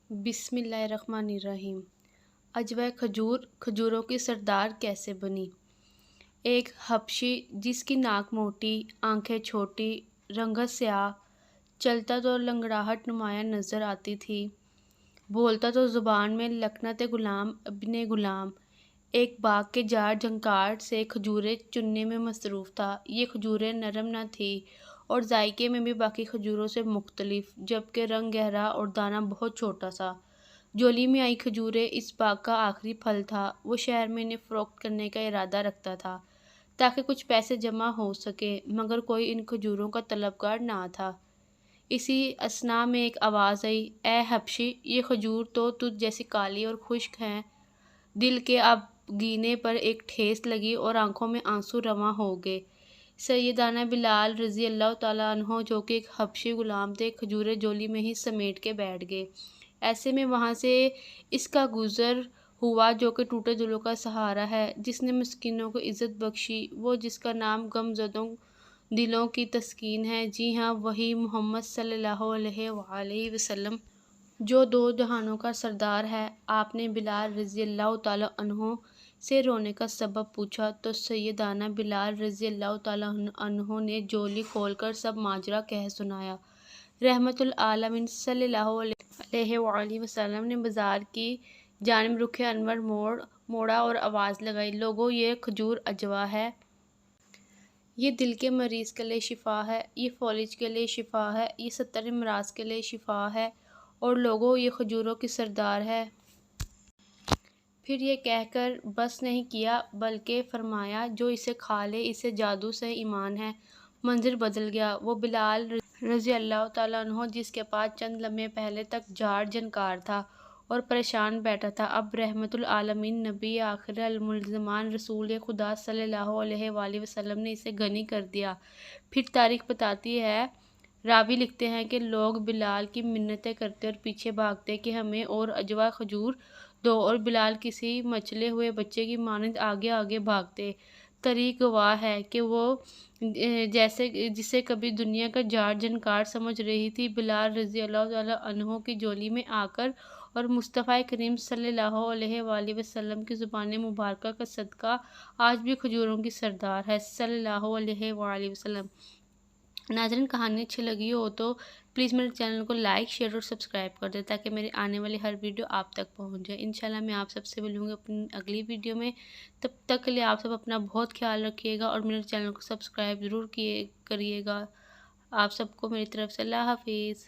بسم اللہ الرحمن الرحیم۔ اجوا کھجور کھجوروں کی سردار کیسے بنی؟ ایک حبشی جس کی ناک موٹی، آنکھیں چھوٹی، رنگت سیاہ، چلتا تو لنگڑاہٹ نمایاں نظر آتی تھی، بولتا تو زبان میں لکنت غلام ابن غلام، ایک باغ کے جھاڑ جھنکار سے کھجوریں چننے میں مصروف تھا۔ یہ کھجوریں نرم نہ تھیں اور ذائقے میں بھی باقی کھجوروں سے مختلف، جبکہ رنگ گہرا اور دانہ بہت چھوٹا سا۔ جولی میں آئی کھجوریں اس باغ کا آخری پھل تھا۔ وہ شہر میں انہیں فروخت کرنے کا ارادہ رکھتا تھا تاکہ کچھ پیسے جمع ہو سکیں، مگر کوئی ان کھجوروں کا طلبگار نہ تھا۔ اسی اثنا میں ایک آواز آئی، اے حبشی، یہ کھجور تو تجھ جیسی کالی اور خشک ہیں۔ دل کے اب گینے پر ایک ٹھیس لگی اور آنکھوں میں آنسو رواں ہو گئے۔ سیدنا بلال رضی اللہ تعالیٰ عنہ، جو کہ ایک حبشی غلام تھے، کھجوریں جولی میں ہی سمیٹ کے بیٹھ گئے۔ ایسے میں وہاں سے اس کا گزر ہوا جو کہ ٹوٹے دلوں کا سہارا ہے، جس نے مسکینوں کو عزت بخشی، وہ جس کا نام غم زدوں دلوں کی تسکین ہے۔ جی ہاں، وہی محمد صلی اللہ علیہ وآلہ وسلم جو دو جہانوں کا سردار ہے۔ آپ نے بلال رضی اللہ تعالیٰ عنہ سے رونے کا سبب پوچھا تو سیدنا بلال رضی اللہ تعالیٰ عنہ نے جولی کھول کر سب ماجرا کہہ سنایا۔ رحمت العالمین صلی اللہ علیہ وآلہ وسلم نے بازار کی جانب رخ انور موڑا اور آواز لگائی، لوگو، یہ کھجور اجوا ہے۔ یہ دل کے مریض کے لیے شفا ہے، یہ فالج کے لیے شفا ہے، یہ 70 امراض کے لیے شفا ہے، اور لوگو، یہ کھجوروں کی سردار ہے۔ پھر یہ کہہ کر بس نہیں کیا بلکہ فرمایا، جو اسے کھا لے اسے جادو سے ایمان ہے۔ منظر بدل گیا۔ وہ بلال رضی اللہ تعالیٰ عنہ جس کے پاس چند لمحے پہلے تک جھاڑ جھنکار تھا اور پریشان بیٹھا تھا، اب رحمت العالمین، نبی آخر المرسلین، رسول خدا صلی اللہ علیہ وآلہ وسلم نے اسے غنی کر دیا۔ پھر تاریخ بتاتی ہے، راوی لکھتے ہیں کہ لوگ بلال کی منتیں کرتے اور پیچھے بھاگتے کہ ہمیں اور اجوا کھجور دو، اور بلال کسی مچلے ہوئے بچے کی مانند آگے آگے بھاگتے۔ تاریخ گواہ ہے کہ وہ جسے کبھی دنیا کا جھاڑ جھنکار سمجھ رہی تھی، بلال رضی اللہ تعالیٰ عنہ کی جولی میں آ کر اور مصطفیٰ کریم صلی اللہ علیہ وآلہ وسلم کی زبان مبارکہ کا صدقہ آج بھی کھجوروں کی سردار ہے، صلی اللہ علیہ وآلہ وسلم۔ ناظرین، کہانی اچھی لگی ہو تو پلیز میرے چینل کو لائک، شیئر اور سبسکرائب کر دیں تاکہ میری آنے والی ہر ویڈیو آپ تک پہنچ جائے۔ انشاءاللہ میں آپ سب سے ملوں گی اپنی اگلی ویڈیو میں۔ تب تک کے لیے آپ سب اپنا بہت خیال رکھیے گا اور میرے چینل کو سبسکرائب ضرور کریے گا۔ آپ سب کو میری طرف سے اللہ حافظ۔